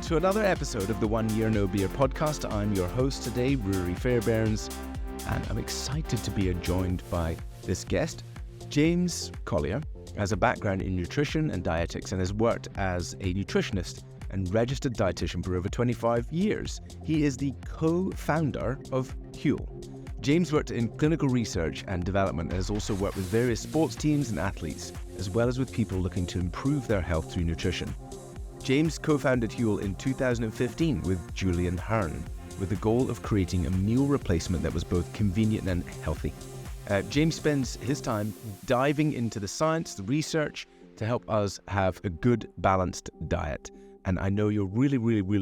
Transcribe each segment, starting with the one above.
to another episode of the 1 Year No Beer podcast. I'm your host today, Rory Fairbairns, and I'm excited to be joined by this guest. James Collier has a background in nutrition and dietetics and has worked as a nutritionist and registered dietitian for over 25 years. He is the co-founder of Huel. James worked in clinical research and development and has also worked with various sports teams and athletes, as well as with people looking to improve their health through nutrition. James co-founded Huel in 2015 with Julian Hearn, with the goal of creating a meal replacement that was both convenient and healthy. James spends his time diving into the science, the research, to help us have a good, balanced diet. And I know you're really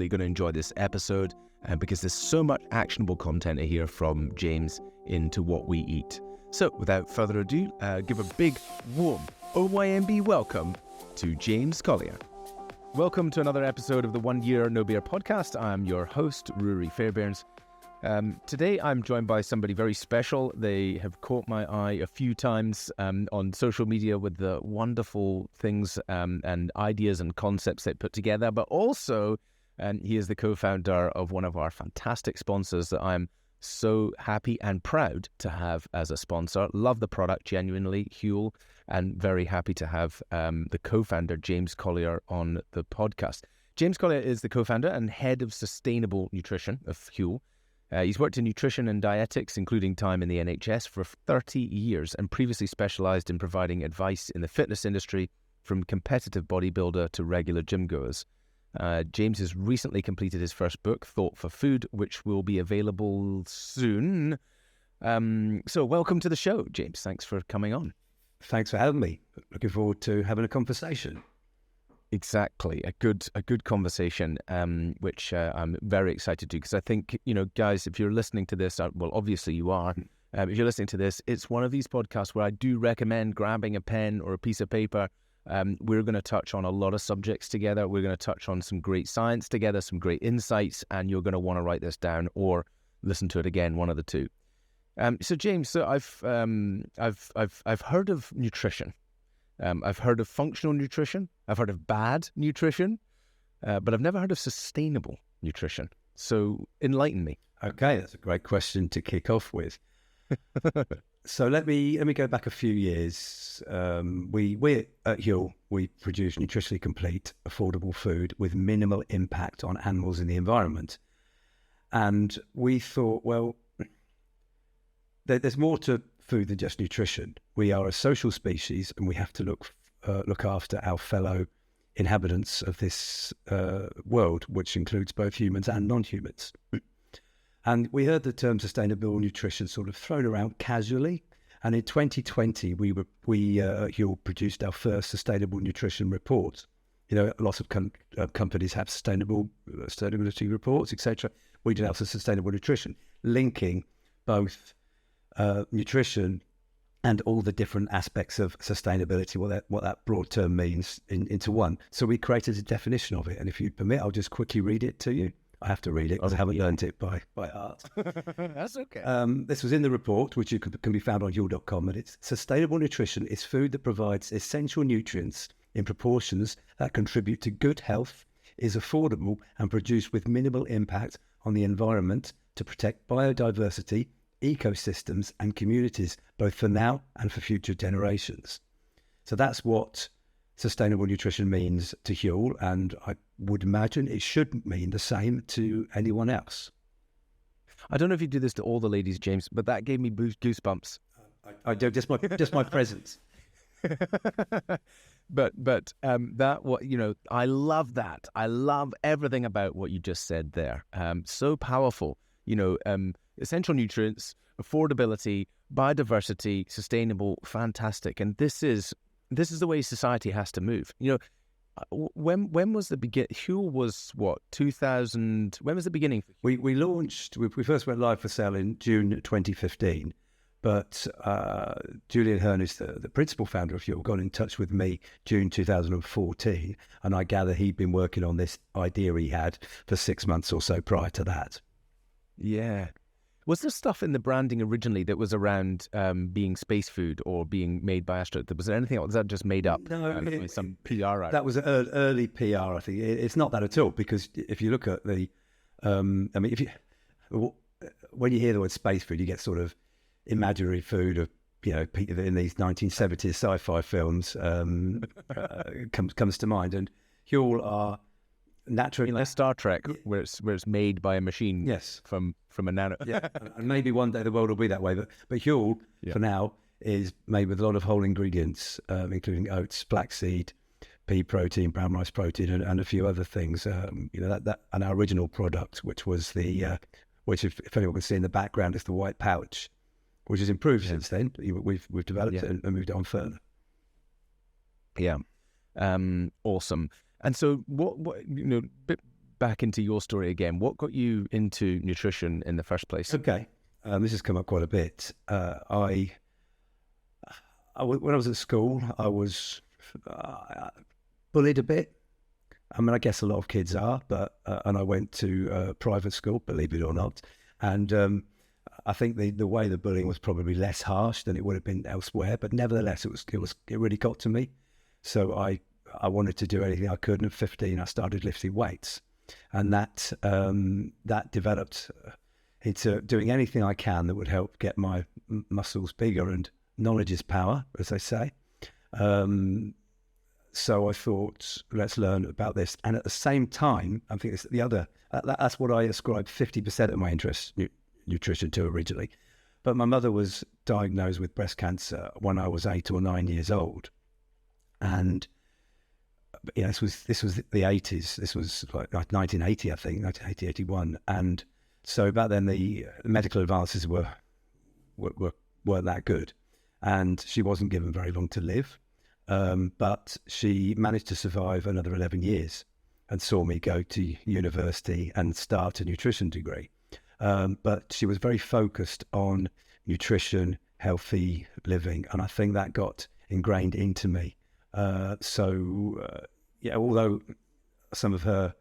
going to enjoy this episode because there's so much actionable content here from James into what we eat. So without further ado, give a big, warm OYMB welcome to James Collier. Welcome to another episode of the 1 Year No Beer podcast. I'm your host, Rory Fairbairns. Today I'm joined by somebody very special. They have caught my eye a few times on social media with the wonderful things and ideas and concepts they put together, but also he is the co-founder of one of our fantastic sponsors that I'm so happy and proud to have as a sponsor. Love the product genuinely, Huel, and very happy to have the co-founder James Collier on the podcast. James Collier is the co-founder and head of sustainable nutrition of Huel. He's worked in nutrition and dietetics, including time in the NHS, for 30 years and previously specialised in providing advice in the fitness industry, from competitive bodybuilder to regular gym goers. James has recently completed his first book, Thought for Food, which will be available soon. So welcome to the show, James. Thanks for coming on. Thanks for having me. Looking forward to having a conversation. Exactly. A good conversation, which I'm very excited to, because I think, guys, if you're listening to this, well, obviously you are. If you're listening to this, it's one of these podcasts where I do recommend grabbing a pen or a piece of paper. We're going to touch on a lot of subjects together. We're going to touch on some great science together, some great insights, and you're going to want to write this down or listen to it again, one of the two. So James, I've heard of nutrition. I've heard of functional nutrition. I've heard of bad nutrition, but I've never heard of sustainable nutrition. So enlighten me. Okay, that's a great question to kick off with. So let me go back a few years. We at Huel, we produce nutritionally complete, affordable food with minimal impact on animals in the environment. And we thought, well, there's more to food than just nutrition. We are a social species, and we have to look after our fellow inhabitants of this world, which includes both humans and non-humans. And we heard the term sustainable nutrition sort of thrown around casually. And in 2020, we Huel produced our first sustainable nutrition report. Lots of companies have sustainability reports, etc. We did have sustainable nutrition, linking both nutrition and all the different aspects of sustainability, what that broad term means into one. So we created a definition of it. And if you permit, I'll just quickly read it to you. I have to read it because I haven't learned it by heart. That's okay. This was in the report, which can be found on huel.com, and it's sustainable nutrition is food that provides essential nutrients in proportions that contribute to good health, is affordable, and produced with minimal impact on the environment to protect biodiversity, ecosystems, and communities, both for now and for future generations. So that's what sustainable nutrition means to Huel, and I would imagine it should mean the same to anyone else. I don't know if you do this to all the ladies, James, but that gave me goosebumps. I do, just my presence. But that, what I love that. I love everything about what you just said there. So powerful. Essential nutrients, affordability, biodiversity, sustainable, fantastic, and this is the way society has to move. When was the beginning? Huel was what, 2000? When was the beginning? We launched. We first went live for sale in June 2015, but Julian Hearn is the principal founder of Huel. Got in touch with me June 2014, and I gather he'd been working on this idea he had for 6 months or so prior to that. Yeah. Was there stuff in the branding originally that was around being space food or being made by astronauts? Was there anything else? Was that just made up? No, By some PR out? that was early PR. I think it's not that at all, because if you look at the, I mean, when you hear the word space food, you get sort of imaginary food of, you know, in these 1970s sci-fi films comes to mind, and Huel are naturally like Star Trek, where it's made by a machine. Yes, from a nano. Yeah, and maybe one day the world will be that way. But Huel for now is made with a lot of whole ingredients, including oats, flaxseed, pea protein, brown rice protein, and a few other things. You know, that and our original product, which was the which if anyone can see in the background, is the white pouch, which has improved since then. We've developed it and moved on further. Yeah, awesome. And so, what you know, bit back into your story again. What got you into nutrition in the first place? Okay, this has come up quite a bit. When I was at school, I was bullied a bit. I mean, I guess a lot of kids are, but and I went to private school, believe it or not, and I think the way the bullying was probably less harsh than it would have been elsewhere, but nevertheless, it really got to me. So I wanted to do anything I could, and at 15, I started lifting weights, and that developed into doing anything I can that would help get my muscles bigger, and knowledge is power, as they say. So I thought, let's learn about this. And at the same time, I think it's that's what I ascribed 50% of my interest nutrition to originally. But my mother was diagnosed with breast cancer when I was 8 or 9 years old. And you know, this was the 80s. This was like 1980, I think, 1980, 81. And so back then the medical advances weren't that good. And she wasn't given very long to live. But she managed to survive another 11 years and saw me go to university and start a nutrition degree. But she was very focused on nutrition, healthy living, and I think that got ingrained into me. Although some of her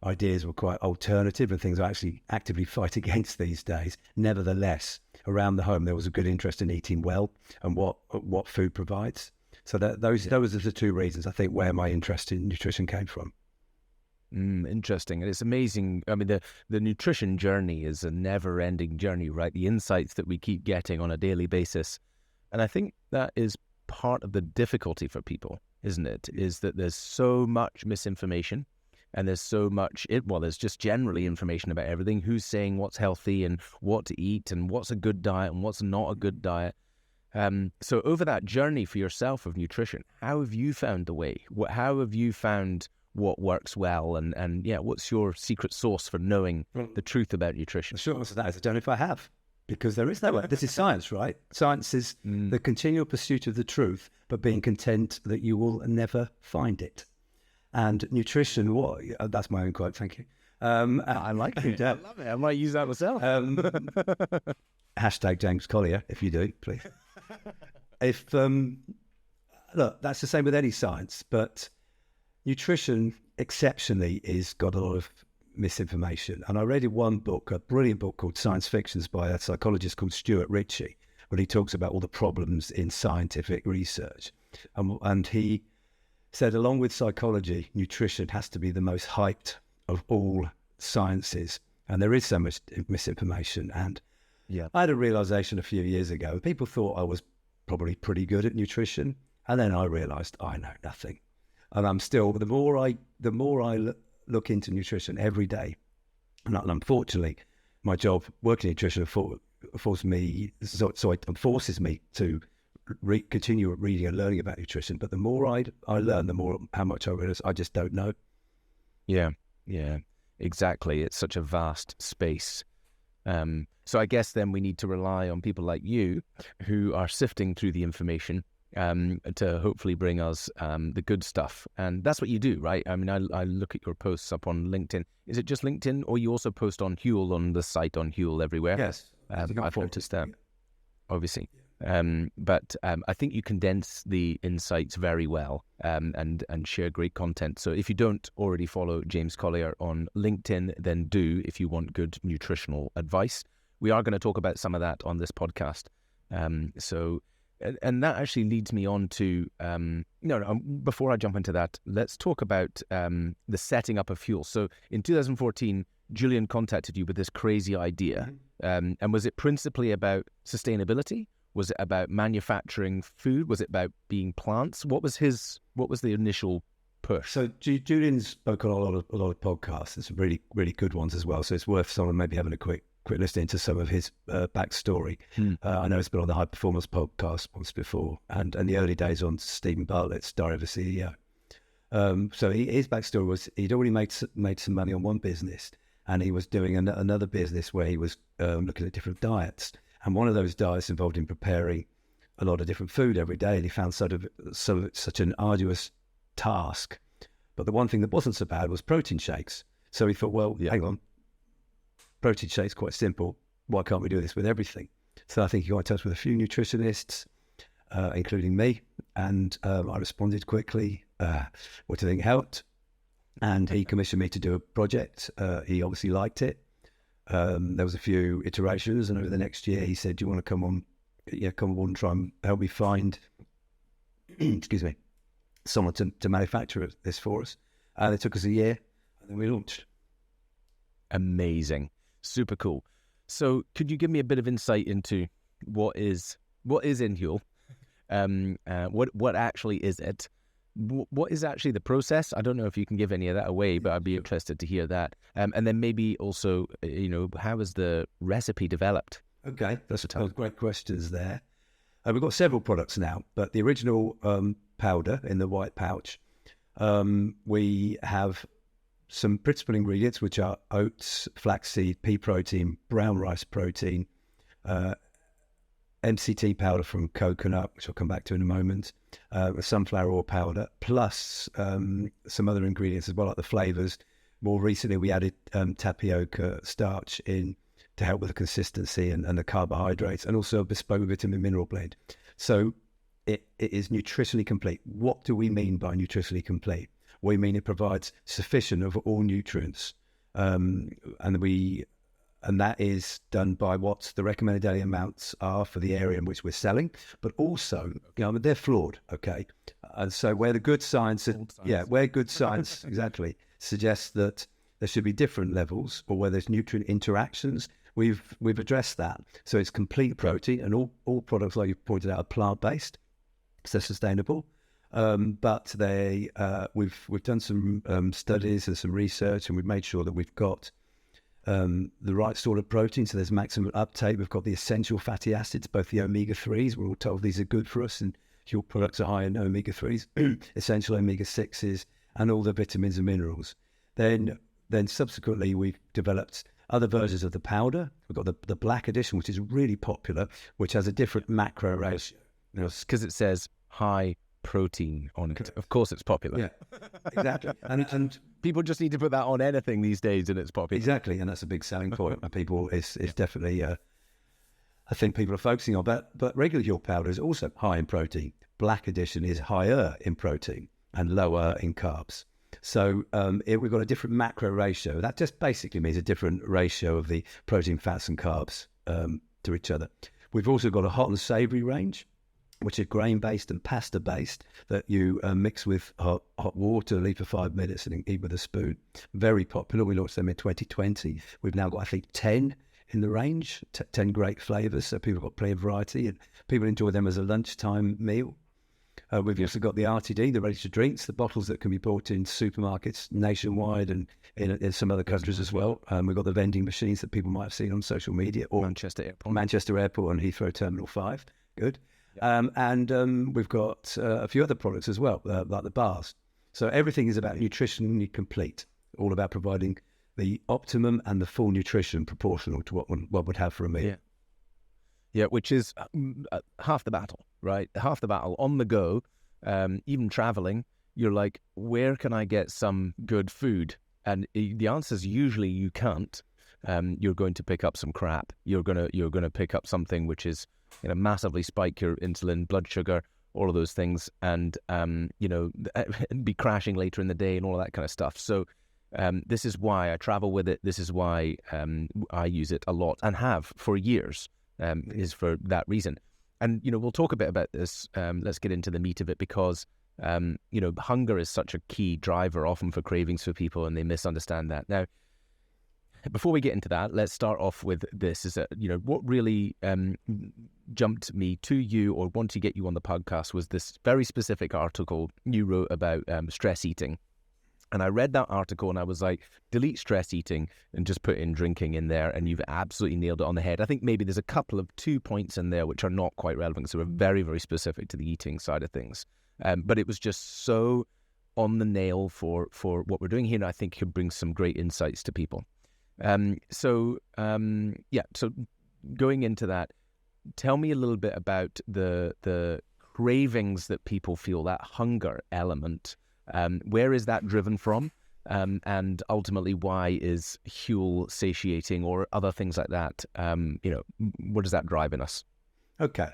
ideas were quite alternative and things I actually actively fight against these days, nevertheless, around the home there was a good interest in eating well and what food provides. So those are the two reasons, I think, where my interest in nutrition came from. Interesting. And it's amazing. I mean, the nutrition journey is a never-ending journey, right? The insights that we keep getting on a daily basis. And I think that is part of the difficulty for people, isn't it? Is that there's so much misinformation, and there's so much, there's just generally information about everything. Who's saying what's healthy and what to eat and what's a good diet and what's not a good diet. So over that journey for yourself of nutrition, how have you found the way? How have you found what works well? And what's your secret sauce for knowing the truth about nutrition? The short answer to that is I don't know if I have, because there is no way. This is science, right? Science is the continual pursuit of the truth, but being content that you will never find it. And nutrition, that's my own quote, thank you. I like it. I love it. I might use that myself. Hashtag James Collier, if you do, please. Look, that's the same with any science, but nutrition exceptionally is got a lot of misinformation. And I read in one book, a brilliant book called Science Fictions by a psychologist called Stuart Ritchie, where he talks about all the problems in scientific research. And he said, along with psychology, nutrition has to be the most hyped of all sciences. And there is so much misinformation. And I had a realization a few years ago. People thought I was probably pretty good at nutrition. And then I realized I know nothing. And I'm still, the more I look into nutrition every day, and unfortunately, my job working in nutrition forces me to continue reading and learning about nutrition. But the more I learn, the more how much I realize I just don't know. Yeah, exactly. It's such a vast space. So I guess then we need to rely on people like you who are sifting through the information to hopefully bring us the good stuff. And that's what you do, right? I mean, I look at your posts up on LinkedIn. Is it just LinkedIn, or you also post on Huel, on the site on Huel everywhere? Yes. I've noticed that, obviously. But I think you condense the insights very well and share great content. So if you don't already follow James Collier on LinkedIn, then do, if you want good nutritional advice. we are going to talk about some of that on this podcast. And that actually leads me on to, before I jump into that, let's talk about the setting up of Huel. So in 2014, Julian contacted you with this crazy idea. And was it principally about sustainability? Was it about manufacturing food? Was it about being plants? What was the initial push? So Julian's spoken on a lot of podcasts. There's some really, really good ones as well. So it's worth someone maybe having a quick listening to some of his backstory. I know it's been on the High Performance podcast once before, and the early days on Stephen Bartlett's Diary of a CEO. So his backstory was he'd already made some money on one business, and he was doing another business where he was looking at different diets. And one of those diets involved in preparing a lot of different food every day, and he found such an arduous task. But the one thing that wasn't so bad was protein shakes. So he thought, well, hang on, protein shakes quite simple. Why can't we do this with everything? So I think he got in touch with a few nutritionists, including me, and I responded quickly, what do you think helped? And he commissioned me to do a project. He obviously liked it. There was a few iterations, and over the next year he said, do you want to come on board and try and help me find excuse me, someone to manufacture this for us? And it took us a year, and then we launched. Amazing. Super cool. So could you give me a bit of insight into what is in Huel? What actually is it? What is actually the process? I don't know if you can give any of that away, but I'd be interested to hear that. And then maybe also, how is the recipe developed? Okay, that's great questions there. We've got several products now, but the original powder in the white pouch, we have some principal ingredients, which are oats, flaxseed, pea protein, brown rice protein, MCT powder from coconut, which I'll come back to in a moment, sunflower oil powder, plus some other ingredients as well, like the flavors. More recently, we added tapioca starch in to help with the consistency and the carbohydrates, and also a bespoke vitamin mineral blend. So it is nutritionally complete. What do we mean by nutritionally complete? We mean it provides sufficient of all nutrients, and that is done by what the recommended daily amounts are for the area in which we're selling, but also, they're flawed, okay? And so where good science exactly suggests that there should be different levels, or where there's nutrient interactions, we've addressed that. So it's complete protein, and all products, like you pointed out, are plant-based, so sustainable. But we've done some studies and some research, and we've made sure that we've got the right sort of protein, so there's maximum uptake. We've got the essential fatty acids, both the omega-3s. We're all told these are good for us, and your products are high in omega-3s, essential omega-6s, and all the vitamins and minerals. Then subsequently, we've developed other versions of the powder. We've got the black edition, which is really popular, which has a different macro ratio. Because it says high protein on it. Correct. Of course it's popular. Yeah, exactly. and people just need to put that on anything these days, and it's popular. Exactly, and that's a big selling point. People is definitely I think people are focusing on. But regular Huel powder is also high in protein. Black edition is higher in protein and lower in carbs. So we've got a different macro ratio. That just basically means a different ratio of the protein, fats and carbs to each other. We've also got a hot and savoury range, which are grain-based and pasta-based, that you mix with hot water, leave for 5 minutes, and eat with a spoon. Very popular. We launched them in 2020. We've now got, I think, 10 in the range, 10 great flavours, so people have got plenty of variety, and people enjoy them as a lunchtime meal. We've also got the RTD, the ready-to-drinks, the bottles that can be bought in supermarkets nationwide and in some other countries as well. We've got the vending machines that people might have seen on social media, or Manchester Airport and Heathrow Terminal 5. Good. And we've got a few other products as well, like the bars. So everything is about nutritionally complete, all about providing the optimum and the full nutrition proportional to what one would have for a meal. Yeah, which is half the battle, right? Half the battle on the go, even traveling. You're like, where can I get some good food? And the answer is usually you can't. You're going to pick up some crap. You're gonna pick up something which is massively spike your insulin, blood sugar, all of those things, and be crashing later in the day and all of that kind of stuff. So This is why I travel with it. This is why I use it a lot and have for years, is for that reason. And, we'll talk a bit about this. Let's get into the meat of it because, hunger is such a key driver often for cravings for people, and they misunderstand that. Now, before we get into that, let's start off with this, is that, what really jumped me to you or wanted to get you on the podcast was this very specific article you wrote about stress eating. And I read that article and I was like, delete stress eating and just put in drinking in there, and you've absolutely nailed it on the head. I think maybe there's a couple of 2 points in there which are not quite relevant, so we're very, very specific to the eating side of things. But it was just so on the nail for what we're doing here, and I think could bring some great insights to people. So going into that, tell me a little bit about the cravings that people feel, that hunger element. Where is that driven from? And ultimately, why is Huel satiating or other things like that? What does that drive in us? Okay.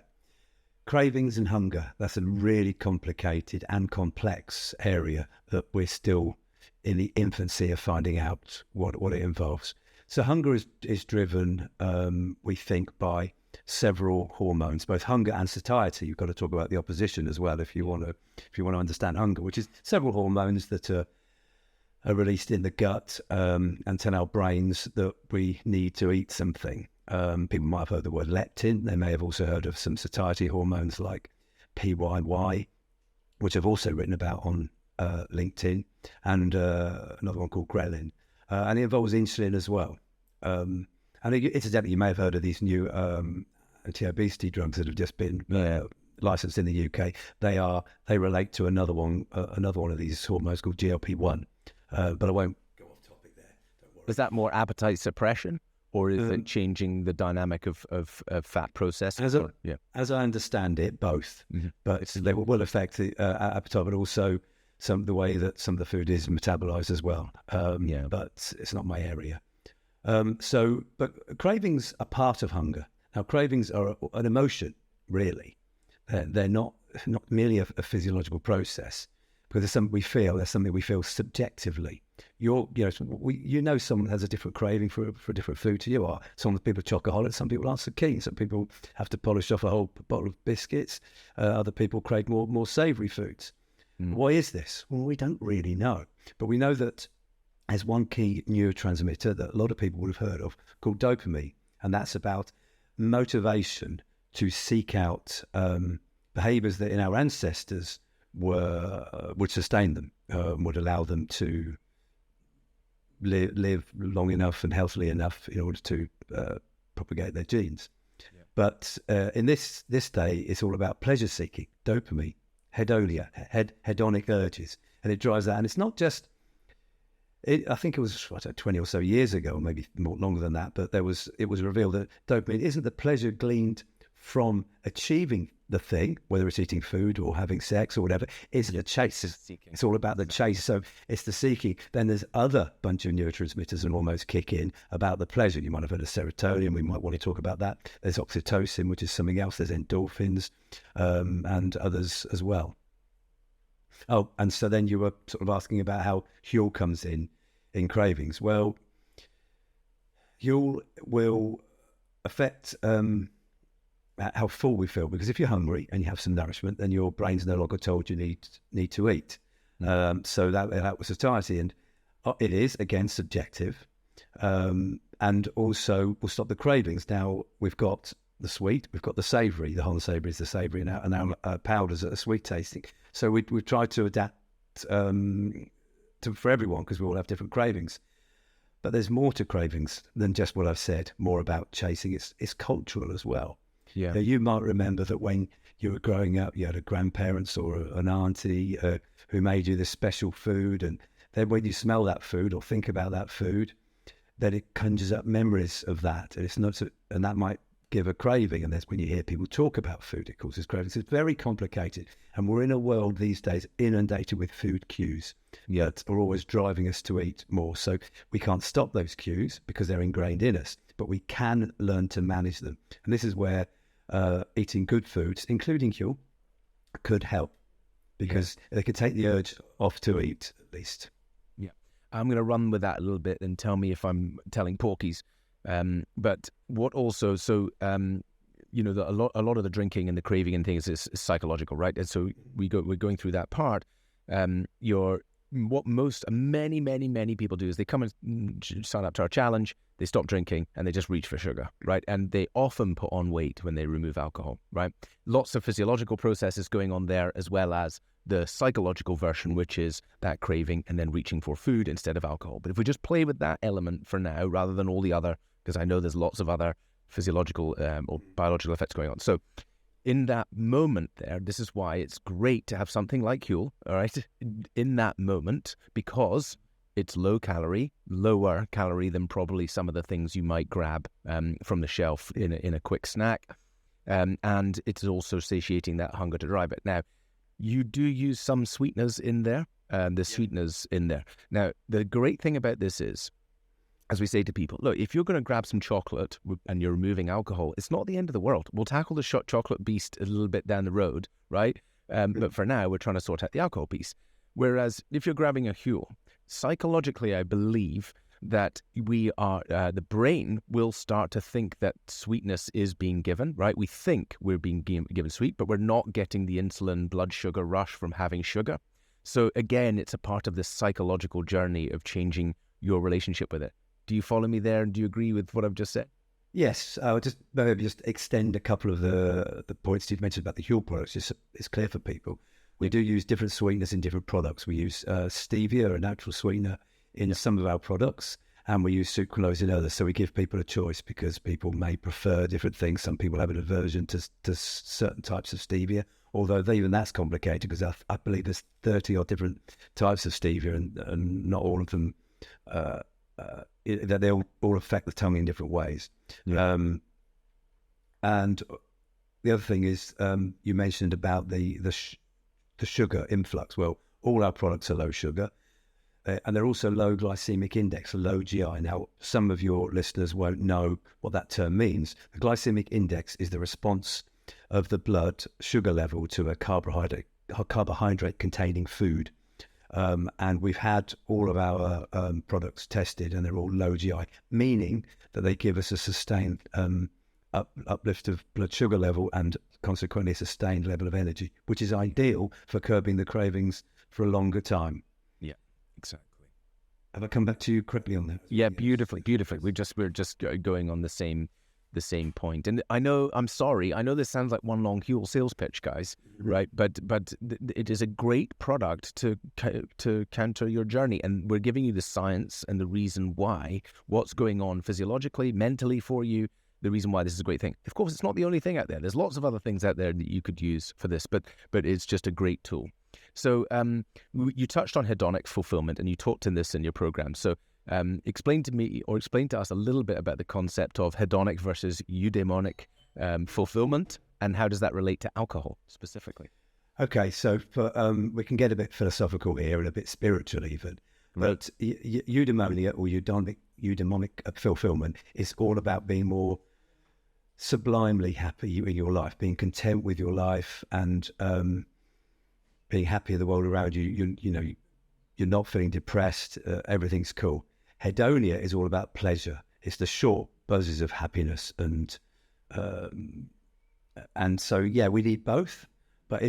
Cravings and hunger, that's a really complicated and complex area that we're still in the infancy of finding out what it involves. So hunger is driven, we think, by several hormones, both hunger and satiety. You've got to talk about the opposition as well if you want to understand hunger, which is several hormones that are released in the gut and tell our brains that we need to eat something. People might have heard the word leptin. They may have also heard of some satiety hormones like PYY, which I've also written about on LinkedIn, and another one called ghrelin, and it involves insulin as well. And incidentally, you may have heard of these new anti-obesity drugs that have just been licensed in the UK. They relate to another one of these hormones called GLP-1. But I won't go off topic there. Don't worry. Is that more appetite suppression, or is it changing the dynamic of fat processing? As I understand it, both. Mm-hmm. But they will affect the appetite, but also the way that some of the food is metabolized as well. But it's not my area. But cravings are part of hunger. Now, cravings are an emotion, really. They're not merely a physiological process, because there's something we feel. There's something we feel subjectively. Someone has a different craving for a different food to you. Or some people are chocoholics, some people aren't so keen. Some people have to polish off a whole bottle of biscuits. Other people crave more savoury foods. Why is this? Well, we don't really know, but we know that there's one key neurotransmitter that a lot of people would have heard of called dopamine, and that's about motivation to seek out behaviours that in our ancestors would sustain them, would allow them to live long enough and healthily enough in order to propagate their genes. Yeah. But in this day, it's all about pleasure seeking, dopamine, hedonia, hedonic urges, and it drives that. And it's not just. I think it was 20 or so years ago, or maybe more longer than that. But it was revealed that dopamine isn't the pleasure gleaned from achieving the thing, whether it's eating food or having sex or whatever. It's the chase. It's all about the chase. So it's the seeking. Then there's other bunch of neurotransmitters and hormones kick in about the pleasure. You might have heard of serotonin. We might want to talk about that. There's oxytocin, which is something else. There's endorphins and others as well. Oh, and so then you were sort of asking about how Huel comes in cravings. Well, Huel will affect how full we feel, because if you're hungry and you have some nourishment, then your brain's no longer told you need to eat. So that was satiety, and it is again subjective, and also will stop the cravings. Now we've got the sweet, we've got the savoury. The whole savoury is the savoury, and our powders are sweet tasting. So we've tried to adapt for everyone, because we all have different cravings. But there's more to cravings than just what I've said. More about chasing. It's cultural as well. Yeah. Now, you might remember that when you were growing up, you had a grandparents or an auntie who made you this special food, and then when you smell that food or think about that food, then it conjures up memories of that, and it's not, and that might give a craving. And that's when you hear people talk about food, it causes cravings. It's very complicated, and we're in a world these days inundated with food cues that are always driving us to eat more. So we can't stop those cues because they're ingrained in us, but we can learn to manage them. And this is where eating good foods, including Huel, could help, because they could take the urge off to eat, at least. Yeah. I'm going to run with that a little bit and tell me if I'm telling porkies. But what also, so, you know, a lot of the drinking and the craving and things is psychological, right? And so we're going through that part. What many people do is they come and sign up to our challenge, they stop drinking, and they just reach for sugar, right? And they often put on weight when they remove alcohol, right? Lots of physiological processes going on there, as well as the psychological version, which is that craving and then reaching for food instead of alcohol. But if we just play with that element for now, rather than all the other, because I know there's lots of other physiological or biological effects going on. So in that moment there, this is why it's great to have something like Huel, all right, in that moment, because it's lower calorie than probably some of the things you might grab from the shelf in a quick snack. And it's also satiating that hunger to drive it. Now, you do use some sweeteners in there, sweeteners in there. Now, the great thing about this is, as we say to people, look, if you're going to grab some chocolate and you're removing alcohol, it's not the end of the world. We'll tackle the chocolate beast a little bit down the road, right? But for now, we're trying to sort out the alcohol piece. Whereas if you're grabbing a Huel, psychologically, I believe that the brain will start to think that sweetness is being given, right? We think we're being given sweet, but we're not getting the insulin blood sugar rush from having sugar. So again, it's a part of this psychological journey of changing your relationship with it. Do you follow me there? And do you agree with what I've just said? Yes, I'll just extend a couple of the points you've mentioned about the Huel products. It's clear for people. We do use different sweeteners in different products. We use stevia, a natural sweetener, in some of our products, and we use sucralose in others. So we give people a choice because people may prefer different things. Some people have an aversion to certain types of stevia, although even that's complicated because I believe there's 30 odd different types of stevia, and not all of them that they all affect the tongue in different ways. Yeah. And the other thing is, you mentioned about the sugar influx. Well, all our products are low sugar, and they're also low glycemic index, low GI. Now, some of your listeners won't know what that term means. The glycemic index is the response of the blood sugar level to a carbohydrate-containing food. And we've had all of our products tested, and they're all low GI, meaning that they give us a sustained uplift of blood sugar level and consequently a sustained level of energy, which is ideal for curbing the cravings for a longer time. Yeah, exactly. Have I come back to you correctly on that? Yeah, beautifully. We're just going on the same point. And I know this sounds like one long Huel sales pitch, guys, right? But it is a great product to counter your journey, and we're giving you the science and the reason why, what's going on physiologically, mentally for you, the reason why this is a great thing. Of course, it's not the only thing out there. There's lots of other things out there that you could use for this, but it's just a great tool. So you touched on hedonic fulfillment, and you talked in this in your program. So explain to us a little bit about the concept of hedonic versus eudaimonic fulfillment, and how does that relate to alcohol specifically? Okay, so we can get a bit philosophical here and a bit spiritual even. But eudaimonia or eudaimonic fulfillment is all about being more sublimely happy in your life, being content with your life, and being happy in the world around you. You're not feeling depressed. Everything's cool. Hedonia is all about pleasure. It's the short buzzes of happiness, and so we need both. But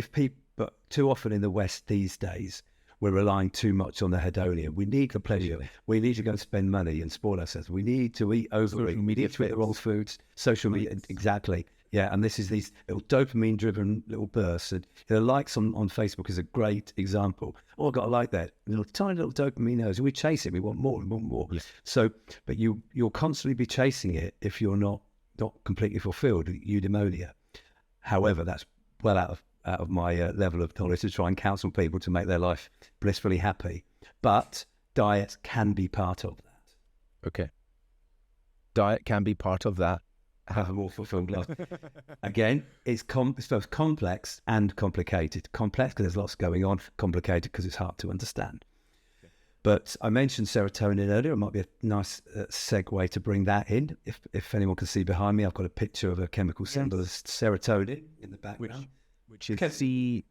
too often in the West these days, we're relying too much on the hedonia. We need the pleasure. We need to go and spend money and spoil ourselves. We need to eat overeat. We need to eat the wrong foods. Social media, exactly. Yeah, and this is these little dopamine-driven little bursts. And likes on Facebook is a great example. Oh, I've got to like that. Tiny little dopamine nose. We chase it. We want more and more. Yeah. So, but you'll constantly be chasing it if you're not completely fulfilled. Eudaimonia. However, that's well out of my level of knowledge to try and counsel people to make their life blissfully happy. But diet can be part of that. Okay. Diet can be part of that. Have a more fulfilled life. Again, it's both complex and complicated. Complex because there's lots going on. Complicated because it's hard to understand. Okay. But I mentioned serotonin earlier. It might be a nice segue to bring that in. If anyone can see behind me, I've got a picture of a chemical symbol of serotonin in the background. Which is CHNO.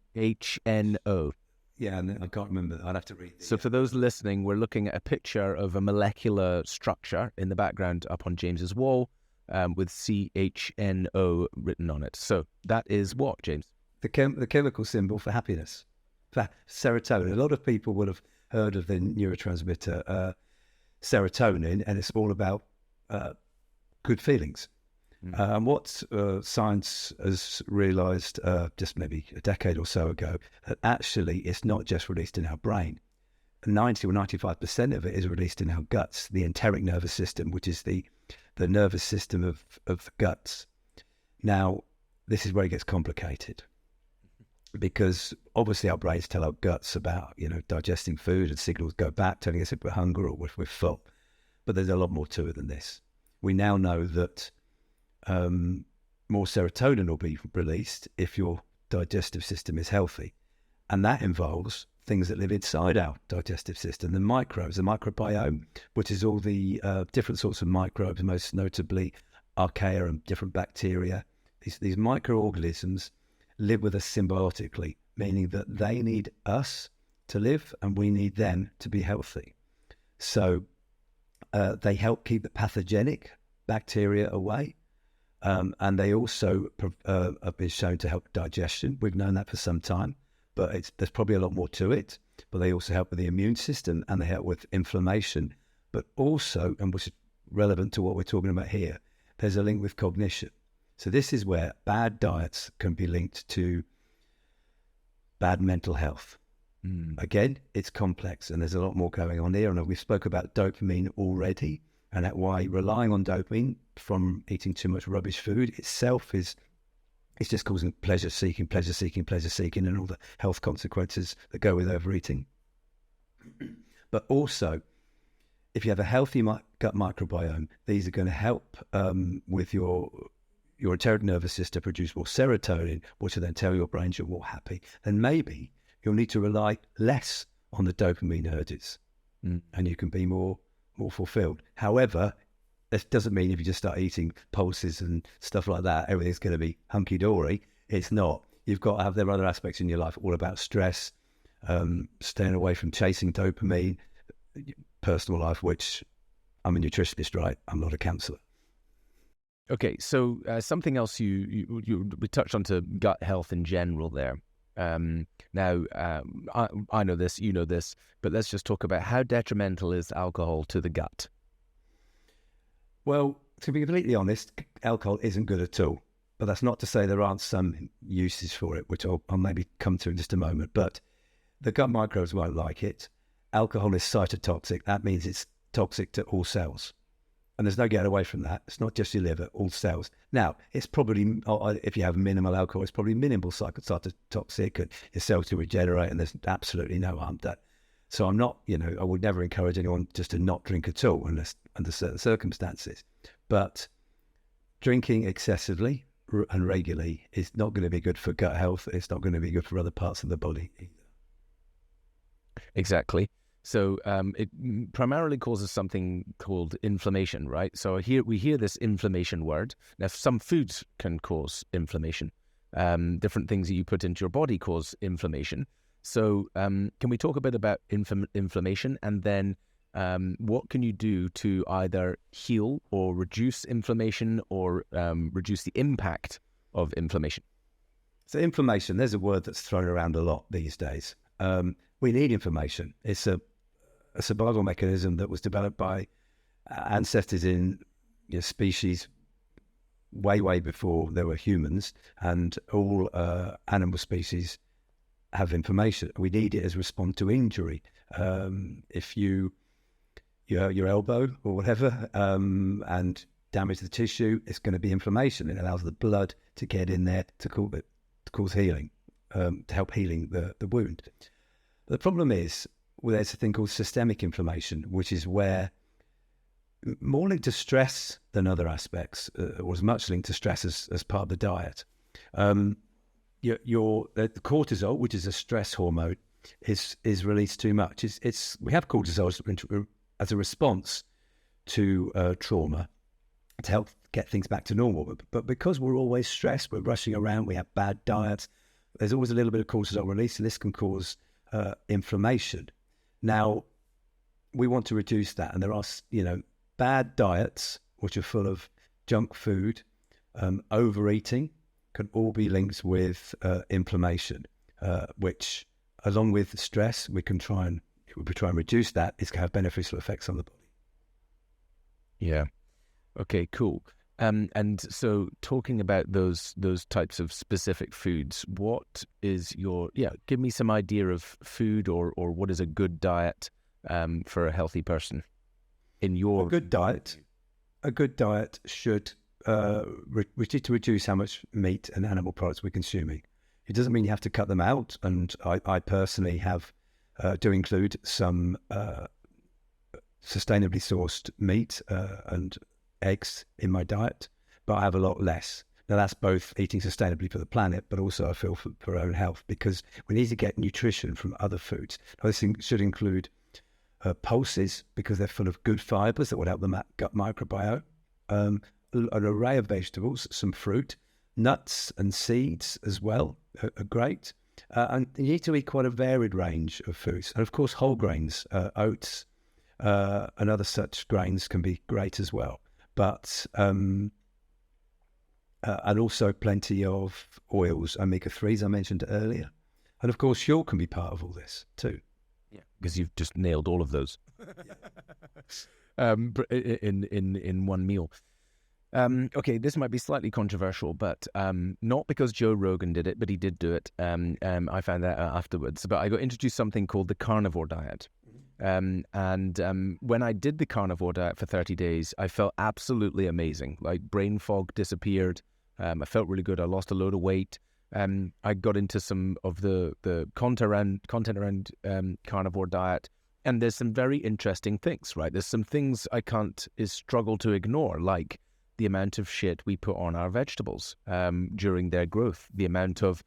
Yeah, and I can't remember. I'd have to read. So for those listening, we're looking at a picture of a molecular structure in the background up on James's wall, with CHNO written on it. So that is what, James? The chemical symbol for happiness, for serotonin. A lot of people would have heard of the neurotransmitter serotonin, and it's all about good feelings. And what science has realised just maybe a decade or so ago, that actually it's not just released in our brain. 90 or 95% of it is released in our guts, the enteric nervous system, which is the nervous system of the guts. Now, this is where it gets complicated, because obviously our brains tell our guts about, digesting food, and signals go back telling us if we're hungry or if we're full. But there's a lot more to it than this. We now know that more serotonin will be released if your digestive system is healthy. And that involves things that live inside our digestive system, the microbes, the microbiome, which is all the different sorts of microbes, most notably archaea and different bacteria. These microorganisms live with us symbiotically, meaning that they need us to live and we need them to be healthy. So they help keep the pathogenic bacteria away. And they also have been shown to help digestion. We've known that for some time, but there's probably a lot more to it. But they also help with the immune system, and they help with inflammation. But also, and which is relevant to what we're talking about here, there's a link with cognition. So this is where bad diets can be linked to bad mental health. Again, it's complex, and there's a lot more going on here. And we spoke about dopamine already, and that why relying on dopamine from eating too much rubbish food itself it's just causing pleasure seeking, and all the health consequences that go with overeating. But also, if you have a healthy gut microbiome, these are going to help with your enteric nervous system produce more serotonin, which will then tell your brain you're more happy. Then maybe you'll need to rely less on the dopamine urges, and you can be more fulfilled. However, this doesn't mean if you just start eating pulses and stuff like that, everything's going to be hunky-dory. It's not. You've got to have there other aspects in your life, all about stress, staying away from chasing dopamine, personal life, which I'm a nutritionist, right? I'm not a counsellor. Okay, so something else we touched on to gut health in general there. Now, I know this, you know this, but let's just talk about how detrimental is alcohol to the gut? Well, to be completely honest, alcohol isn't good at all. But that's not to say there aren't some uses for it, which I'll maybe come to in just a moment. But the gut microbes won't like it. Alcohol is cytotoxic. That means it's toxic to all cells. And there's no getting away from that. It's not just your liver, all cells. Now, it's probably, if you have minimal alcohol, it's probably minimal cytotoxic, and your cells will regenerate, and there's absolutely no harm done. So I'm not, I would never encourage anyone just to not drink at all unless under certain circumstances. But drinking excessively and regularly is not going to be good for gut health. It's not going to be good for other parts of the body either. Exactly. So it primarily causes something called inflammation, right? So here we hear this inflammation word. Now, some foods can cause inflammation. Different things that you put into your body cause inflammation. So can we talk a bit about inflammation, and then what can you do to either heal or reduce inflammation, or reduce the impact of inflammation? So inflammation, there's a word that's thrown around a lot these days. We need inflammation. It's a survival mechanism that was developed by ancestors in species way before there were humans, and all animal species have inflammation. We need it as a response to injury. If you hurt your elbow or whatever and damage the tissue, it's going to be inflammation. It allows the blood to get in there to cause healing, to help healing the wound. But the problem is, there's a thing called systemic inflammation, which is where more linked to stress than other aspects, or as much linked to stress as part of the diet. The cortisol, which is a stress hormone, is released too much. We have cortisol as a response to trauma to help get things back to normal. But because we're always stressed, we're rushing around, we have bad diets, there's always a little bit of cortisol release, and this can cause inflammation. Now, we want to reduce that, and there are, bad diets which are full of junk food, overeating can all be linked with inflammation, which, along with stress, we try and reduce that. It's going to have beneficial effects on the body. Yeah. Okay, cool. And so talking about those types of specific foods, what is give me some idea of food or what is a good diet for a healthy person in your... A good diet should reduce how much meat and animal products we're consuming. It doesn't mean you have to cut them out, and I personally do include some sustainably sourced meat and eggs in my diet, but I have a lot less. Now, that's both eating sustainably for the planet, but also I feel for our own health, because we need to get nutrition from other foods. Now, this should include pulses, because they're full of good fibres that will help the gut microbiome, an array of vegetables, some fruit, nuts and seeds as well are great. And you need to eat quite a varied range of foods. And of course, whole grains, oats, and other such grains can be great as well. But and also plenty of oils, omega-3s I mentioned earlier. And of course, Huel can be part of all this too. Yeah, because you've just nailed all of those in one meal. Okay, this might be slightly controversial, but not because Joe Rogan did it, but he did do it. I found that out afterwards. But I got introduced to something called the carnivore diet. And when I did the carnivore diet for 30 days, I felt absolutely amazing. Like, brain fog disappeared. I felt really good. I lost a load of weight. I got into some of the content around carnivore diet. And there's some very interesting things, right? There's some things I struggle to ignore, like the amount of shit we put on our vegetables during their growth, the amount of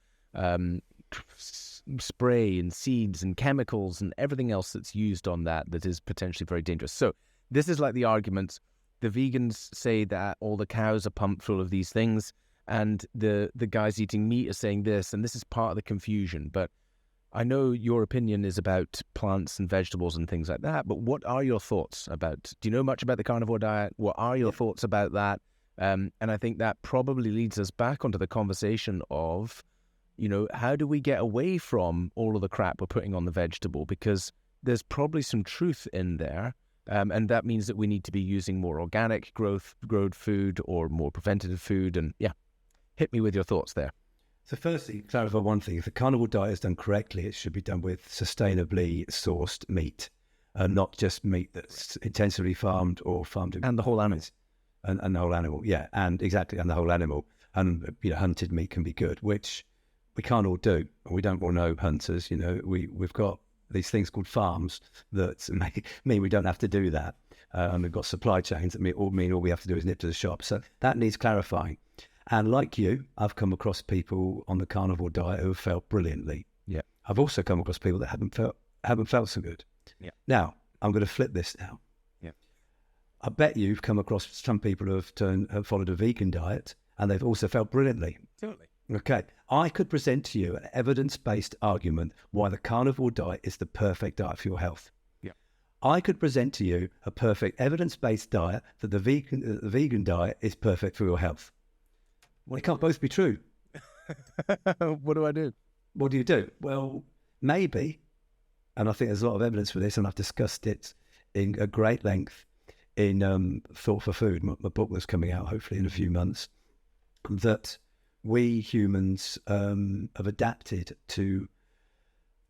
spray and seeds and chemicals and everything else that's used on that is potentially very dangerous. So this is like the argument. The vegans say that all the cows are pumped full of these things, and the guys eating meat are saying this, and this is part of the confusion. But I know your opinion is about plants and vegetables and things like that, but what are your thoughts about, do you know much about the carnivore diet? What are your thoughts about that? And I think that probably leads us back onto the conversation of, how do we get away from all of the crap we're putting on the vegetable? Because there's probably some truth in there. And that means that we need to be using more organic grown food or more preventative food. And hit me with your thoughts there. So firstly, clarify one thing. If the carnivore diet is done correctly, it should be done with sustainably sourced meat, not just meat that's intensively farmed or farmed. And the whole animal. And the whole animal, yeah. And exactly, and the whole animal. And, hunted meat can be good, which we can't all do. We don't all know hunters, we've got these things called farms that mean we don't have to do that. And we've got supply chains that mean all we have to do is nip to the shop. So that needs clarifying. And like you, I've come across people on the carnivore diet who have felt brilliantly. Yeah. I've also come across people that haven't felt so good. Yeah. Now, I'm going to flip this now. Yeah. I bet you've come across some people who have followed a vegan diet and they've also felt brilliantly. Totally. Okay. I could present to you an evidence-based argument why the carnivore diet is the perfect diet for your health. Yeah. I could present to you a perfect evidence-based diet that the vegan diet is perfect for your health. Well, it can't both be true. What do I do? What do you do? Well, maybe, and I think there's a lot of evidence for this, and I've discussed it in a great length in Thought for Food, my book that's coming out hopefully in a few months, that we humans have adapted to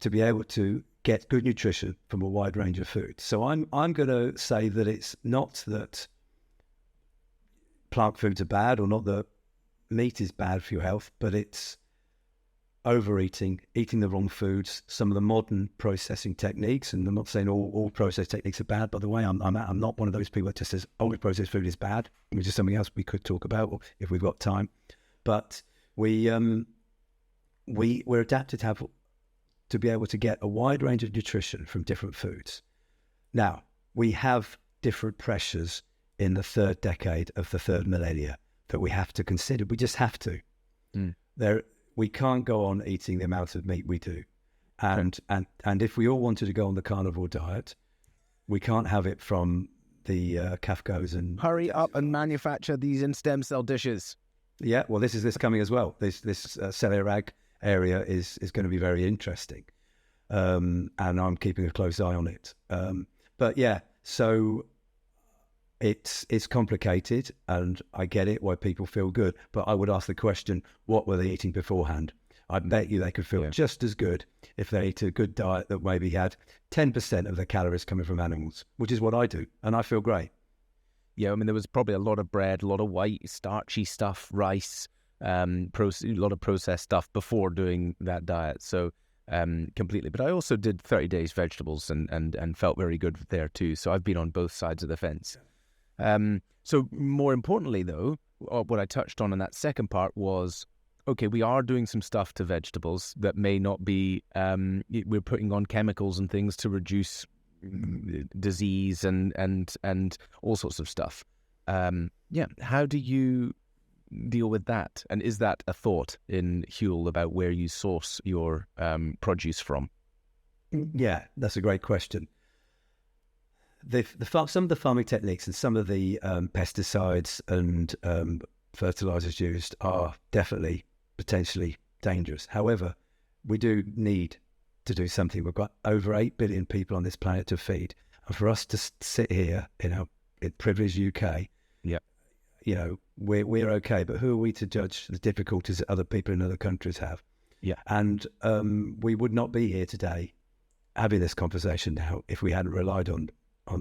be able to get good nutrition from a wide range of foods. So I'm going to say that it's not that plant foods are bad or not that meat is bad for your health, but it's overeating, eating the wrong foods, some of the modern processing techniques, and I'm not saying all processed techniques are bad, by the way. I'm not one of those people that just says all processed food is bad, which is something else we could talk about if we've got time. But we're adapted to be able to get a wide range of nutrition from different foods. Now, we have different pressures in the third decade of the third millennia that we have to consider. We just have to. We can't go on eating the amount of meat we do And if we all wanted to go on the carnivore diet, we can't have it from the Kafkos and... Hurry up and manufacture these in stem cell dishes. Yeah, well, this coming as well. This cellular ag area is going to be very interesting. And I'm keeping a close eye on it. But yeah, so it's complicated, and I get it why people feel good. But I would ask the question, what were they eating beforehand? I bet you they could feel just as good if they ate a good diet that maybe had 10% of their calories coming from animals, which is what I do, and I feel great. Yeah, I mean, there was probably a lot of bread, a lot of white, starchy stuff, rice, a lot of processed stuff before doing that diet. So completely. But I also did 30 days vegetables and felt very good there too. So I've been on both sides of the fence. So more importantly, though, what I touched on in that second part was, okay, we are doing some stuff to vegetables that may not be, we're putting on chemicals and things to reduce disease and all sorts of stuff. How do you deal with that? And is that a thought in Huel about where you source your produce from? Yeah, that's a great question. Some of the farming techniques and some of the pesticides and fertilizers used are definitely potentially dangerous. However, we do need to do something. We've got over 8 billion people on this planet to feed, and for us to sit here in privileged UK, we're okay. But who are we to judge the difficulties that other people in other countries have? Yeah, and we would not be here today having this conversation now if we hadn't relied on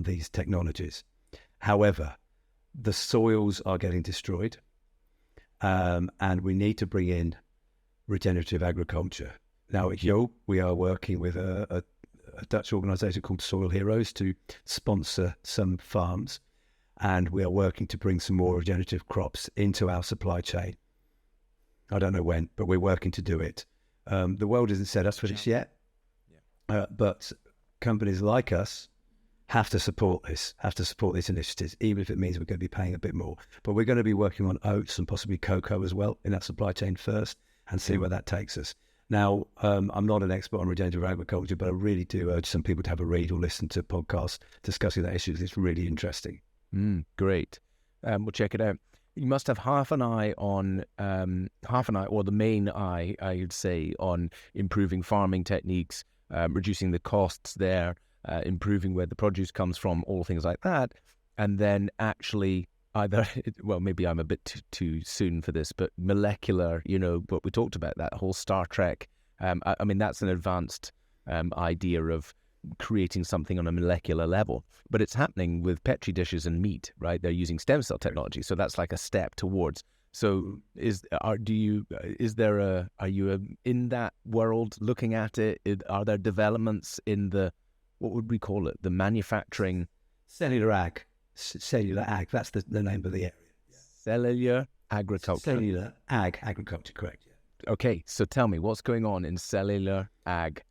these technologies. However, the soils are getting destroyed, and we need to bring in regenerative agriculture. Now at Huel, we are working with a Dutch organisation called Soil Heroes to sponsor some farms, and we are working to bring some more regenerative crops into our supply chain. I don't know when, but we're working to do it. The world isn't set up for this yet, but companies like us have to support these initiatives, even if it means we're going to be paying a bit more. But we're going to be working on oats and possibly cocoa as well in that supply chain first, and see where that takes us. Now, I'm not an expert on regenerative agriculture, but I really do urge some people to have a read or listen to podcasts discussing that issue. It's really interesting. Great. We'll check it out. You must have half an eye, or the main eye, I would say, on improving farming techniques, reducing the costs there, improving where the produce comes from, all things like that. And then actually either, well, maybe I'm a bit too soon for this, but molecular, what we talked about, that whole Star Trek. I mean, that's an advanced idea of creating something on a molecular level, but it's happening with petri dishes and meat, right? They're using stem cell technology, so that's like a step towards. So are you in that world looking at it? Are there developments in what would we call it? The manufacturing cellular ag. Cellular ag. That's the name of the area. Cellular agriculture. Cellular agriculture. Correct. Yeah. Okay, so tell me what's going on in cellular ag.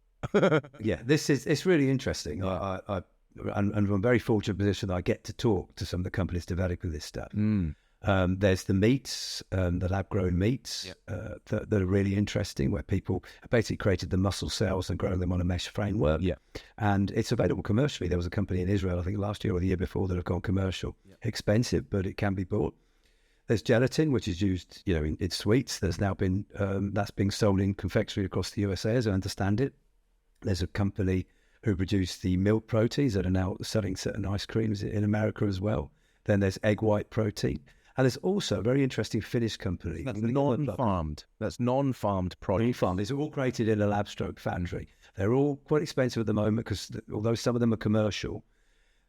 Yeah, it's really interesting. I'm very fortunate position that I get to talk to some of the companies developing this stuff. There's the meats, the lab-grown meats that are really interesting, where people have basically created the muscle cells and grown them on a mesh framework. Yeah, and it's available commercially. There was a company in Israel, I think last year or the year before, that have gone commercial. Expensive, but it can be bought. There's gelatin, which is used, in sweets. There's now been that's being sold in confectionery across the USA, as I understand it. There's a company who produce the milk proteins that are now selling certain ice creams in America as well. Then there's egg white protein. And there's also a very interesting Finnish company. That's non-farmed. That's non-farmed product. Non-farmed. It's all created in a lab-stroke factory. They're all quite expensive at the moment because although some of them are commercial,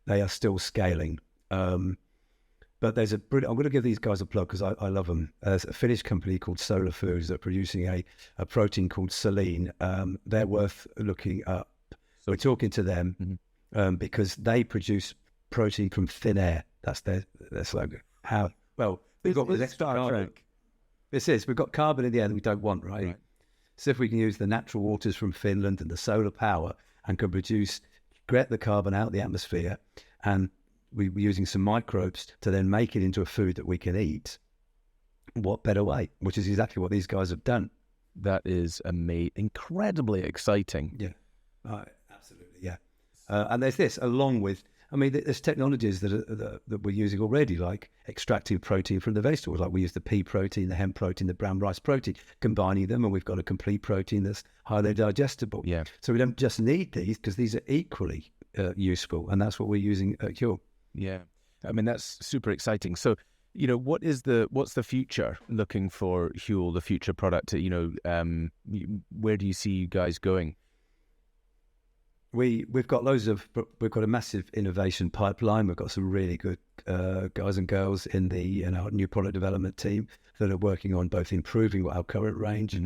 they are still scaling. But there's I'm going to give these guys a plug because I love them. There's a Finnish company called Solar Foods that are producing a protein called selene. They're worth looking up. So we're talking to them because they produce protein from thin air. That's their slogan. How? Well, we've got this extra carbon. We've got carbon in the air that we don't want, right? So if we can use the natural waters from Finland and the solar power and can get the carbon out of the atmosphere, and we're using some microbes to then make it into a food that we can eat, what better way? Which is exactly what these guys have done. That is incredibly exciting. Yeah, absolutely, yeah. And there's this, along with, I mean, there's technologies that we're using already, like extracting protein from the vegetables. Like we use the pea protein, the hemp protein, the brown rice protein, combining them, and we've got a complete protein that's highly digestible. Yeah. So we don't just need these, because these are equally useful, and that's what we're using at Huel. Yeah. I mean, that's super exciting. So, what's the future looking for Huel, the future product? Where do you see you guys going? We've got a massive innovation pipeline. We've got some really good guys and girls in our new product development team that are working on both improving our current range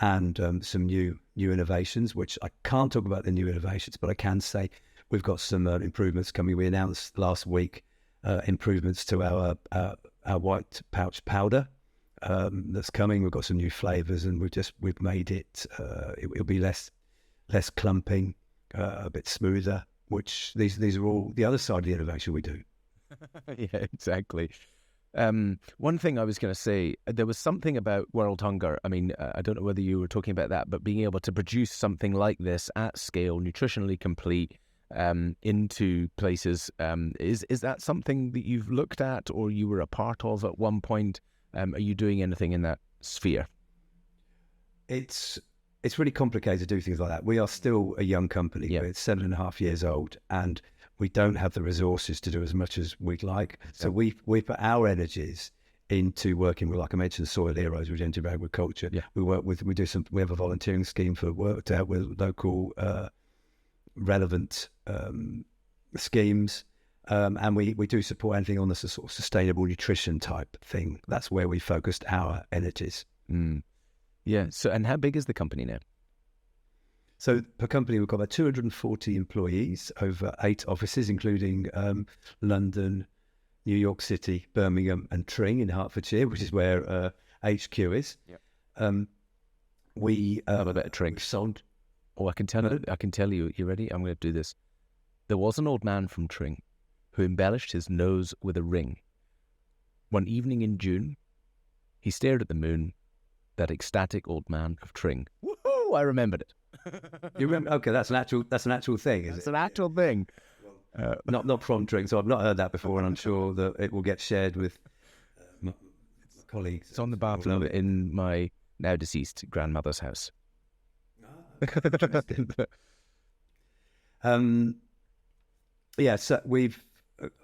and some new innovations, which I can't talk about the new innovations, but I can say we've got some improvements coming. We announced last week improvements to our white pouch powder that's coming. We've got some new flavors, and we've made it. It'll be less clumping. A bit smoother, which these are all the other side of the innovation we do. Yeah, exactly. One thing I was going to say, there was something about world hunger. I mean, I don't know whether you were talking about that, but being able to produce something like this at scale, nutritionally complete, into places, is that something that you've looked at or you were a part of at one point? Are you doing anything in that sphere? It's really complicated to do things like that. We are still a young company. Yeah. We're 7.5 years old, and we don't have the resources to do as much as we'd like. So we put our energies into working with, like I mentioned, Soil Heroes, regenerative agriculture. Yeah. We have a volunteering scheme for work to help with local relevant schemes. And we do support anything on the sort of sustainable nutrition type thing. That's where we focused our energies. Yeah. So, and how big is the company now? So per company, we've got about 240 employees over 8 offices, including London, New York City, Birmingham, and Tring in Hertfordshire, which is where HQ is. Yeah. We have a bit of Tring. Sold. Oh, I can tell you. You ready? I'm going to do this. There was an old man from Tring who embellished his nose with a ring. One evening in June, he stared at the moon. That ecstatic old man of Tring. Woohoo! I remembered it. You remember? Okay, that's an actual thing. It's an actual thing. Not from Tring, so I've not heard that before, and I'm sure that it will get shared with my colleagues. It's on the bathroom in my now deceased grandmother's house. Yeah, so we've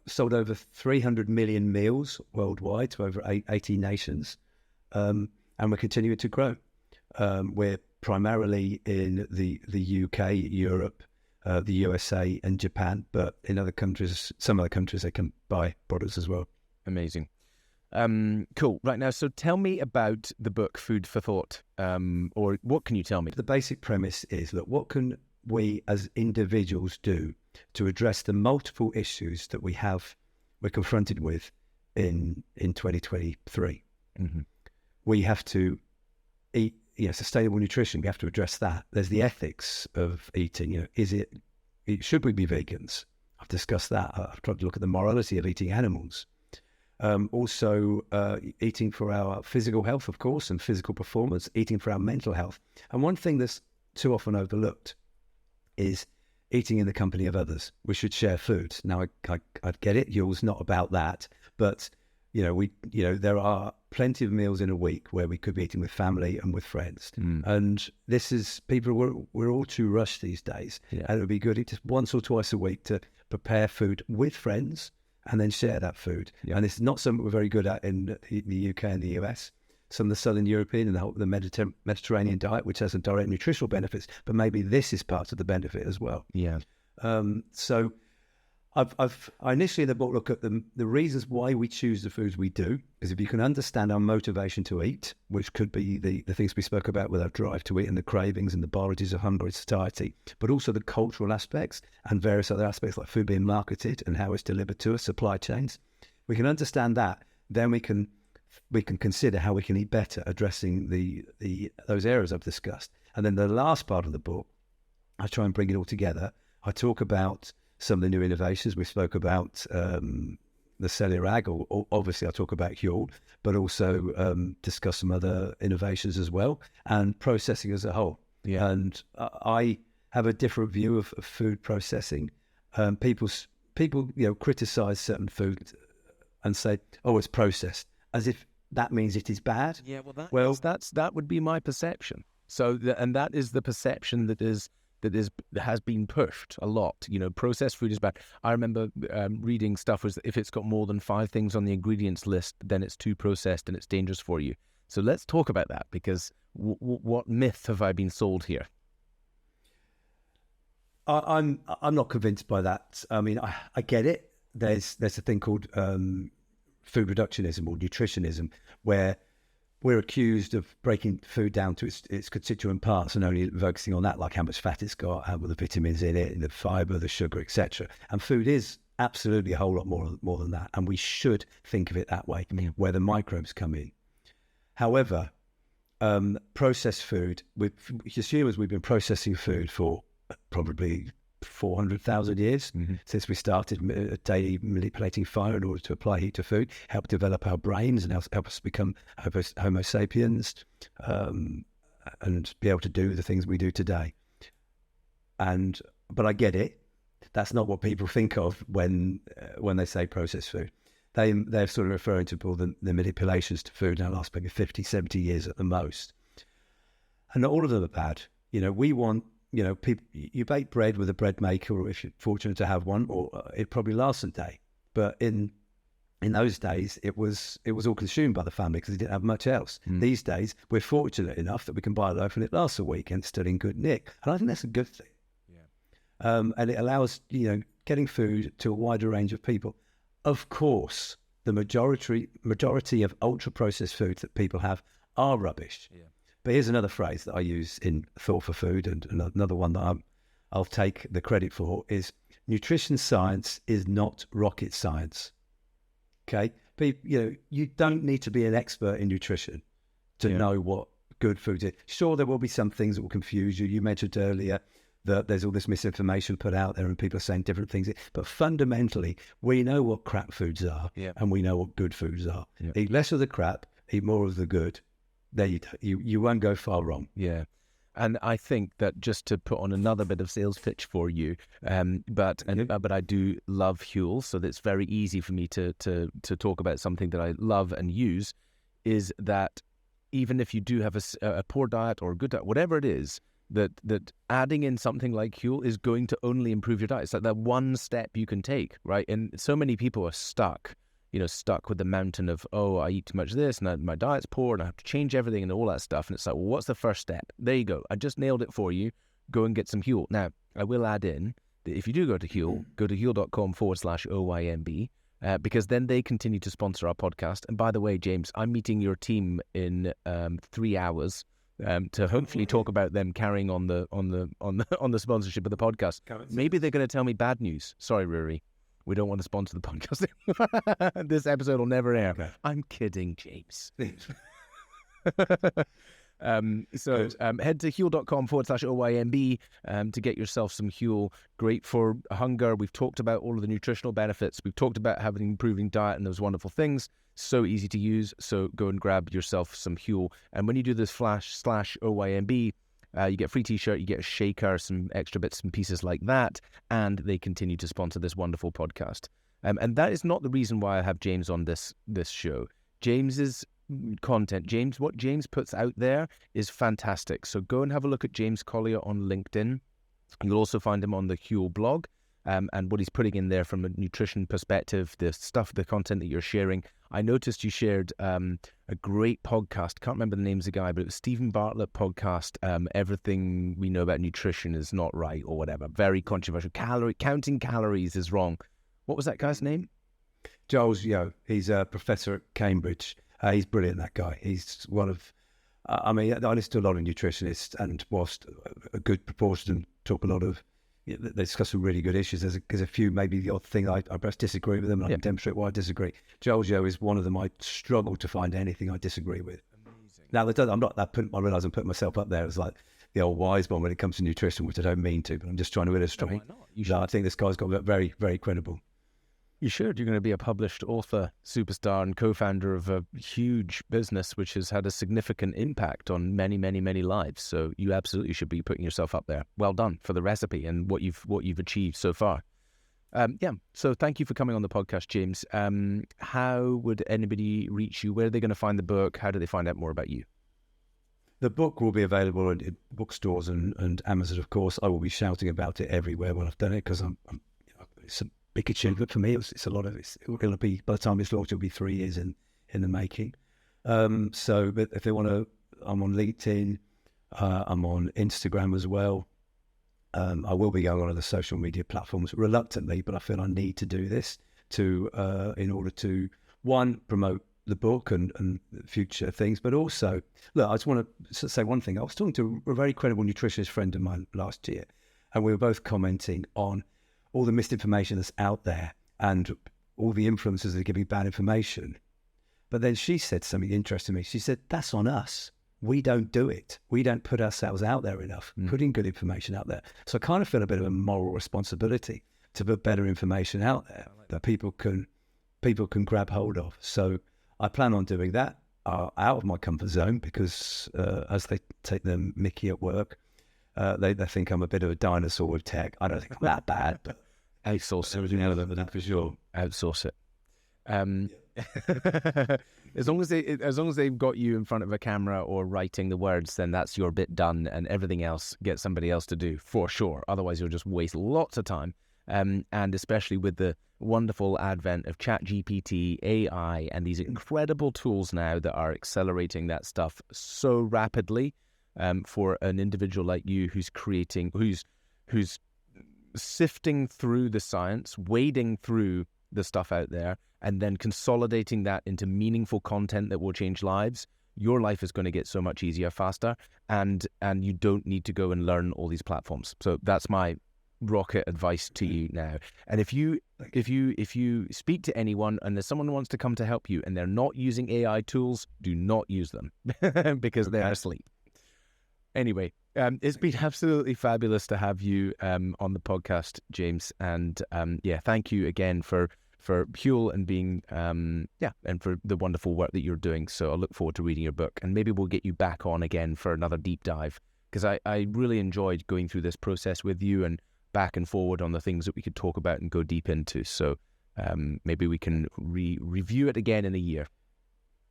sold over 300 million meals worldwide to over 80 nations. And we're continuing to grow. We're primarily in the UK, Europe, the USA, and Japan. But in other countries, some other countries, they can buy products as well. Amazing. Cool. Right now, so tell me about the book Food for Thought, or what can you tell me? The basic premise is, look, what can we as individuals do to address the multiple issues that we're confronted with in 2023? Mm-hmm. We have to eat, sustainable nutrition. We have to address that. There's the ethics of eating. Should we be vegans? I've discussed that. I've tried to look at the morality of eating animals. Also, eating for our physical health, of course, and physical performance, eating for our mental health. And one thing that's too often overlooked is eating in the company of others. We should share food. Now, I get it. Huel's not about that, but there are plenty of meals in a week where we could be eating with family and with friends. And this is, we're all too rushed these days. Yeah. And it would be good just once or twice a week to prepare food with friends and then share that food. Yeah. And it's not something we're very good at in the UK and the US. Some of the Southern European and the Mediterranean diet, which has some direct nutritional benefits, but maybe this is part of the benefit as well. Yeah. So I initially in the book look at the reasons why we choose the foods we do, because if you can understand our motivation to eat, which could be the things we spoke about with our drive to eat and the cravings and the biologies of hunger in society, but also the cultural aspects and various other aspects like food being marketed and how it's delivered to us, supply chains. We can understand that, then we can consider how we can eat better, addressing those areas I've discussed. And then the last part of the book, I try and bring it all together. I talk about some of the new innovations. We spoke about the cellular ag, or obviously I'll talk about Huel, but also discuss some other innovations as well, and processing as a whole. Yeah. And I have a different view of food processing. People criticize certain food and say, "Oh, it's processed," as if that means it is bad. Yeah, well, that would be my perception. So, and that is the perception that has been pushed a lot. Processed food is bad. I remember reading stuff was if it's got more than 5 things on the ingredients list, then it's too processed and it's dangerous for you. So let's talk about that, because what myth have I been sold here? I'm not convinced by that. I mean, I get it. There's a thing called food reductionism or nutritionism, where we're accused of breaking food down to its constituent parts and only focusing on that, like how much fat it's got, how the vitamins in it, the fibre, the sugar, etc. And food is absolutely a whole lot more than that, and we should think of it that way, where the microbes come in. However, processed food, as humans, we've been processing food for probably 400,000 years since we started daily manipulating fire in order to apply heat to food, help develop our brains and help us become Homo sapiens, and be able to do the things we do today. But I get it. That's not what people think of when they say processed food. They're sort of referring to all the manipulations to food now last maybe 50, 70 years at the most. And not all of them are bad. We want, people, you bake bread with a bread maker, or if you're fortunate to have one, or it probably lasts a day. But in those days, it was all consumed by the family because they didn't have much else. These days, we're fortunate enough that we can buy a loaf and it lasts a week and it's still in good nick. And I think that's a good thing. Yeah. And it allows, getting food to a wider range of people. Of course, the majority of ultra-processed foods that people have are rubbish. Yeah. But here's another phrase that I use in Thought for Food, and another one that I'll take the credit for, is nutrition science is not rocket science. Okay? But, you don't need to be an expert in nutrition to know what good food is. Sure, there will be some things that will confuse you. You mentioned earlier that there's all this misinformation put out there and people are saying different things. But fundamentally, we know what crap foods are, and we know what good foods are. Yeah. Eat less of the crap, eat more of the good. There you won't go far wrong. Yeah. And I think that, just to put on another bit of sales pitch for you, but I do love Huel, so that's very easy for me to talk about something that I love and use, is that even if you do have a poor diet or a good diet, whatever it is, that adding in something like Huel is going to only improve your diet. It's like that one step you can take, right? And so many people are stuck with the mountain of, I eat too much of this and my diet's poor and I have to change everything and all that stuff. And it's like, well, what's the first step? There you go. I just nailed it for you. Go and get some Huel. Now, I will add in that if you do go to Huel, go to huel.com/OYMB, because then they continue to sponsor our podcast. And by the way, James, I'm meeting your team in 3 hours to hopefully talk about them carrying on the sponsorship of the podcast. Maybe they're going to tell me bad news. Sorry, Rory. We don't want to sponsor the podcast. This episode will never air. Okay. I'm kidding, James. So head to huel.com/OYMB to get yourself some Huel. Great for hunger. We've talked about all of the nutritional benefits. We've talked about having an improving diet and those wonderful things. So easy to use. So go and grab yourself some Huel. And when you do this /OYMB, you get a free t-shirt, you get a shaker, some extra bits and pieces like that, and they continue to sponsor this wonderful podcast. And that is not the reason why I have James on this show. James's content, what James puts out there is fantastic. So go and have a look at James Collier on LinkedIn. You'll also find him on the Huel blog, and what he's putting in there from a nutrition perspective, the content that you're sharing. I noticed you shared a great podcast. Can't remember the name of the guy, but it was Stephen Bartlett podcast. Everything we know about nutrition is not right, or whatever. Very controversial. Counting calories is wrong. What was that guy's name? Giles Yeo. He's a professor at Cambridge. He's brilliant, that guy. He's one of, I listen to a lot of nutritionists, and whilst a good proportion of them talk a lot of, they discuss some really good issues. There's a few, maybe the odd thing I perhaps disagree with them, and I can demonstrate why I disagree. Giles Yeo is one of them. I struggle to find anything I disagree with. Amazing. Now, I'm not that. I realise I'm putting myself up there as like the old wise one when it comes to nutrition, which I don't mean to, but I'm just trying to illustrate. No, why not? I think this guy's got very, very credible. You should. You're going to be a published author, superstar, and co-founder of a huge business which has had a significant impact on many, many, many lives. So you absolutely should be putting yourself up there. Well done for the recipe and what you've achieved so far. So thank you for coming on the podcast, James. How would anybody reach you? Where are they going to find the book? How do they find out more about you? The book will be available in bookstores and Amazon, of course. I will be shouting about it everywhere when I've done it, because it's a big achievement for me. It's a lot of it's going to be, by the time it's launched, it'll be 3 years in the making. But if they want to, I'm on LinkedIn, I'm on Instagram as well. I will be going on other social media platforms reluctantly, but I feel I need to do this in order to, one, promote the book and future things, but also, look, I just want to say one thing. I was talking to a very credible nutritionist friend of mine last year, and we were both commenting on all the misinformation that's out there and all the influencers that are giving bad information. But then she said something interesting to me. She said, that's on us. We don't do it. We don't put ourselves out there enough, putting good information out there. So I kind of feel a bit of a moral responsibility to put better information out there that people can grab hold of. So I plan on doing that out of my comfort zone, because as they take the mickey at work, they think I'm a bit of a dinosaur with tech. I don't think I'm that bad, but outsource everything out of that for sure. Outsource it. As long as they've got you in front of a camera or writing the words, then that's your bit done, and everything else get somebody else to do for sure. Otherwise, you'll just waste lots of time. And especially with the wonderful advent of ChatGPT, AI, and these incredible tools now that are accelerating that stuff so rapidly. For an individual like you who's sifting through the science, wading through the stuff out there, and then consolidating that into meaningful content that will change lives, your life is going to get so much easier, faster, and you don't need to go and learn all these platforms. So that's my rocket advice to you now. And if you speak to anyone and there's someone who wants to come to help you and they're not using AI tools, do not use them because they're asleep. Anyway, it's been absolutely fabulous to have you on the podcast, James. And thank you again for Huel and being and for the wonderful work that you're doing. So I look forward to reading your book, and maybe we'll get you back on again for another deep dive, because I really enjoyed going through this process with you and back and forward on the things that we could talk about and go deep into. So maybe we can review it again in a year.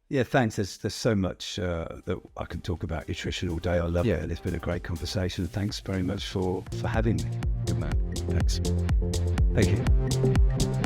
Yeah, thanks. There's so much that I can talk about nutrition all day. I love it, and it's been a great conversation. Thanks very much for having me. Good man. Thanks. Thank you.